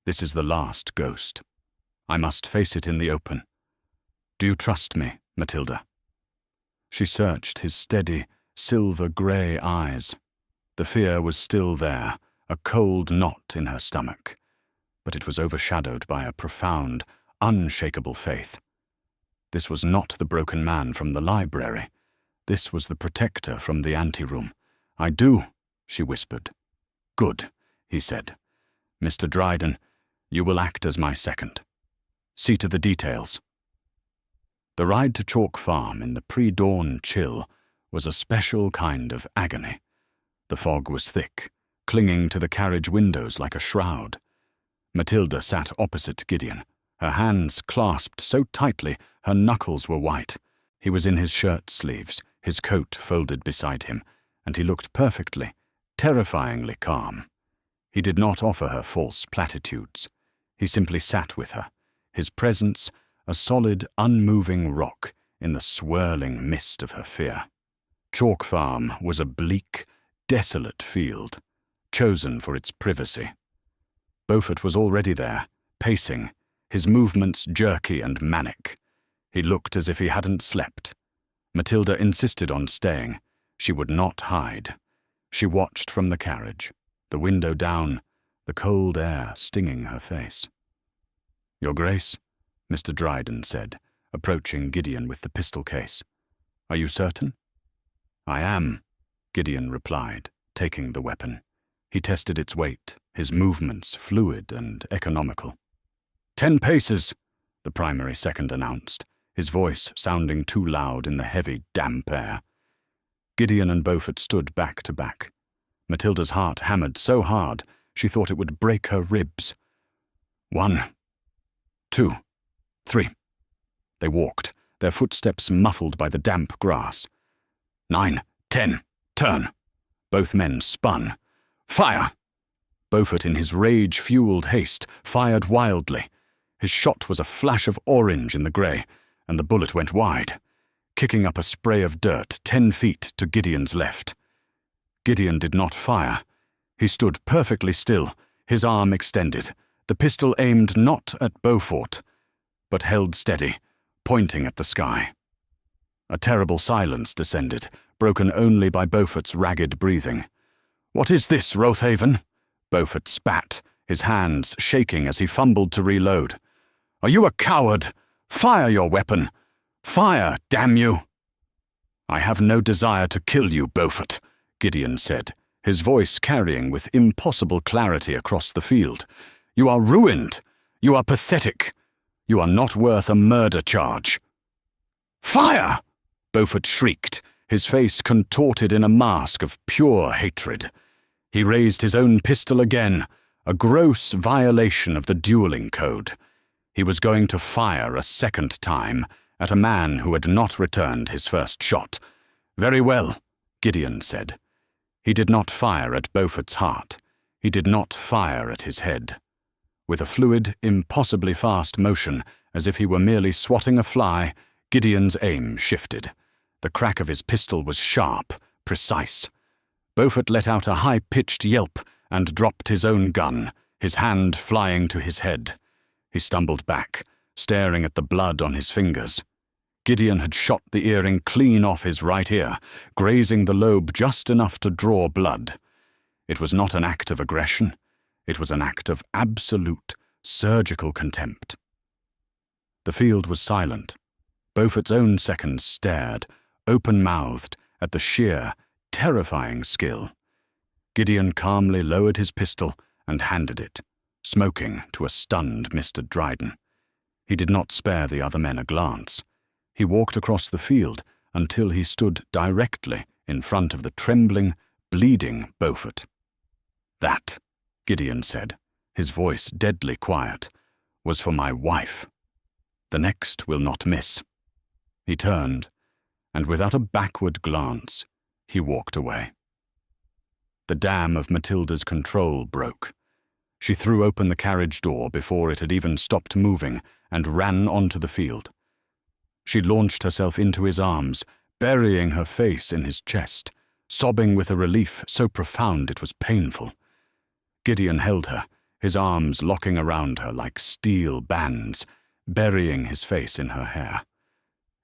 This is the last ghost. I must face it in the open. Do you trust me, Matilda? She searched his steady, silver-grey eyes. The fear was still there, a cold knot in her stomach, but it was overshadowed by a profound, unshakable faith. This was not the broken man from the library. This was the protector from the anteroom. I do, she whispered. Good, he said. Mr. Dryden, you will act as my second. See to the details. The ride to Chalk Farm in the pre-dawn chill was a special kind of agony. The fog was thick, clinging to the carriage windows like a shroud. Matilda sat opposite Gideon, her hands clasped so tightly her knuckles were white. He was in his shirt sleeves, his coat folded beside him, and he looked perfectly, terrifyingly calm. He did not offer her false platitudes. He simply sat with her, his presence a solid, unmoving rock in the swirling mist of her fear. Chalk Farm was a bleak, desolate field, chosen for its privacy. Beaufort was already there, pacing, his movements jerky and manic. He looked as if he hadn't slept. Matilda insisted on staying. She would not hide. She watched from the carriage, the window down, the cold air stinging her face. Your Grace, Mr. Dryden said, approaching Gideon with the pistol case. Are you certain? I am, Gideon replied, taking the weapon. He tested its weight, his movements fluid and economical. 10 paces, the primary second announced, his voice sounding too loud in the heavy, damp air. Gideon and Beaufort stood back to back. Matilda's heart hammered so hard she thought it would break her ribs. 1, 2, 3. They walked, their footsteps muffled by the damp grass. 9, 10, turn. Both men spun. Fire! Beaufort, in his rage-fueled haste, fired wildly. His shot was a flash of orange in the grey, and the bullet went wide, kicking up a spray of dirt 10 feet to Gideon's left. Gideon did not fire. He stood perfectly still, his arm extended, the pistol aimed not at Beaufort, but held steady, pointing at the sky. A terrible silence descended, broken only by Beaufort's ragged breathing. What is this, Rothaven? Beaufort spat, his hands shaking as he fumbled to reload. Are you a coward? Fire your weapon! Fire, damn you! I have no desire to kill you, Beaufort, Gideon said, his voice carrying with impossible clarity across the field. You are ruined. You are pathetic. You are not worth a murder charge. Fire! Beaufort shrieked, his face contorted in a mask of pure hatred. He raised his own pistol again, a gross violation of the dueling code. He was going to fire a second time at a man who had not returned his first shot. Very well, Gideon said. He did not fire at Beaufort's heart. He did not fire at his head. With a fluid, impossibly fast motion, as if he were merely swatting a fly, Gideon's aim shifted. The crack of his pistol was sharp, precise. Beaufort let out a high-pitched yelp and dropped his own gun, his hand flying to his head. He stumbled back, staring at the blood on his fingers. Gideon had shot the earring clean off his right ear, grazing the lobe just enough to draw blood. It was not an act of aggression. It was an act of absolute, surgical contempt. The field was silent. Beaufort's own seconds stared, open-mouthed, at the sheer, terrifying skill. Gideon calmly lowered his pistol and handed it, smoking to a stunned Mr. Dryden. He did not spare the other men a glance. He walked across the field until he stood directly in front of the trembling, bleeding Beaufort. That, Gideon said, his voice deadly quiet, was for my wife. The next will not miss. He turned, and without a backward glance, he walked away. The dam of Matilda's control broke. She threw open the carriage door before it had even stopped moving and ran onto the field. She launched herself into his arms, burying her face in his chest, sobbing with a relief so profound it was painful. Gideon held her, his arms locking around her like steel bands, burying his face in her hair.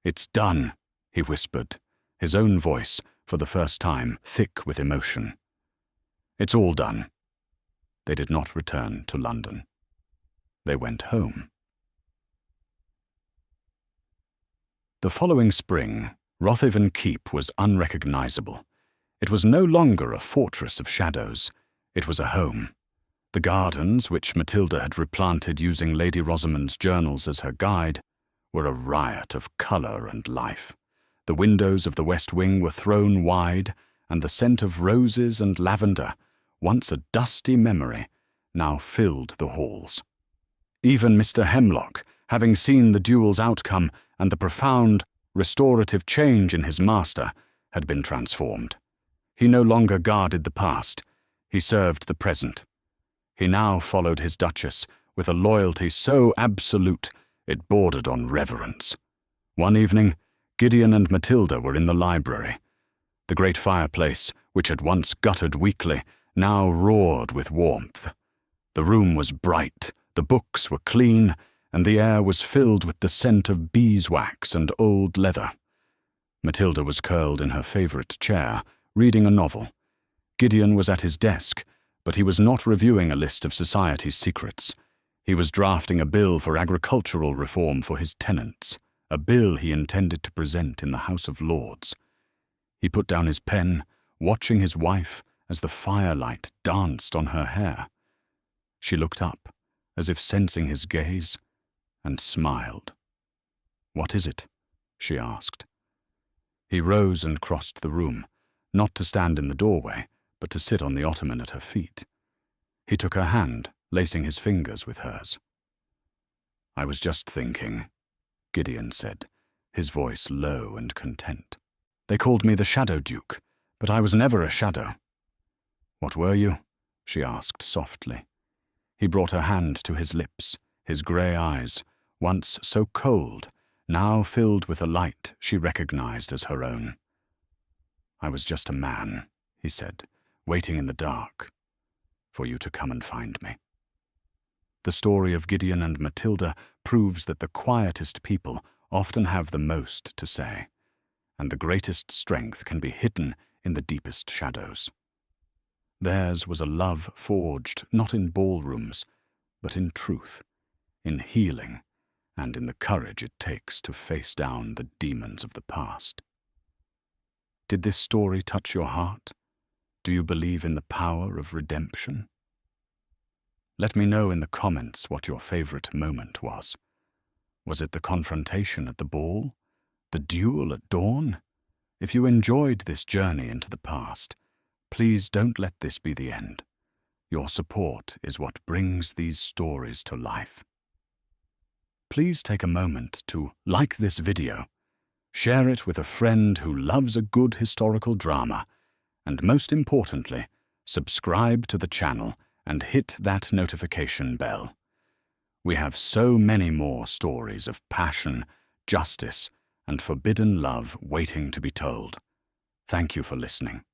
"It's done," he whispered, his own voice, for the first time, thick with emotion. "It's all done." They did not return to London. They went home. The following spring, Rothiven Keep was unrecognizable. It was no longer a fortress of shadows. It was a home. The gardens, which Matilda had replanted using Lady Rosamond's journals as her guide, were a riot of colour and life. The windows of the west wing were thrown wide, and the scent of roses and lavender, once a dusty memory, now filled the halls. Even Mr. Hemlock, having seen the duel's outcome and the profound, restorative change in his master, had been transformed. He no longer guarded the past, he served the present. He now followed his Duchess with a loyalty so absolute it bordered on reverence. One evening, Gideon and Matilda were in the library. The great fireplace, which had once guttered weakly, now roared with warmth. The room was bright, the books were clean, and the air was filled with the scent of beeswax and old leather. Matilda was curled in her favourite chair, reading a novel. Gideon was at his desk, but he was not reviewing a list of society's secrets. He was drafting a bill for agricultural reform for his tenants, a bill he intended to present in the House of Lords. He put down his pen, watching his wife as the firelight danced on her hair. She looked up, as if sensing his gaze, and smiled. "What is it?" she asked. He rose and crossed the room, not to stand in the doorway, but to sit on the ottoman at her feet. He took her hand, lacing his fingers with hers. "I was just thinking," Gideon said, his voice low and content. "They called me the Shadow Duke, but I was never a shadow." "What were you?" she asked softly. He brought her hand to his lips, his grey eyes, once so cold, now filled with a light she recognized as her own. "I was just a man," he said, "waiting in the dark for you to come and find me." The story of Gideon and Matilda proves that the quietest people often have the most to say, and the greatest strength can be hidden in the deepest shadows. Theirs was a love forged not in ballrooms, but in truth, in healing, and in the courage it takes to face down the demons of the past. Did this story touch your heart? Do you believe in the power of redemption? Let me know in the comments what your favorite moment was. Was it the confrontation at the ball? The duel at dawn? If you enjoyed this journey into the past, please don't let this be the end. Your support is what brings these stories to life. Please take a moment to like this video, share it with a friend who loves a good historical drama, and most importantly, subscribe to the channel and hit that notification bell. We have so many more stories of passion, justice, and forbidden love waiting to be told. Thank you for listening.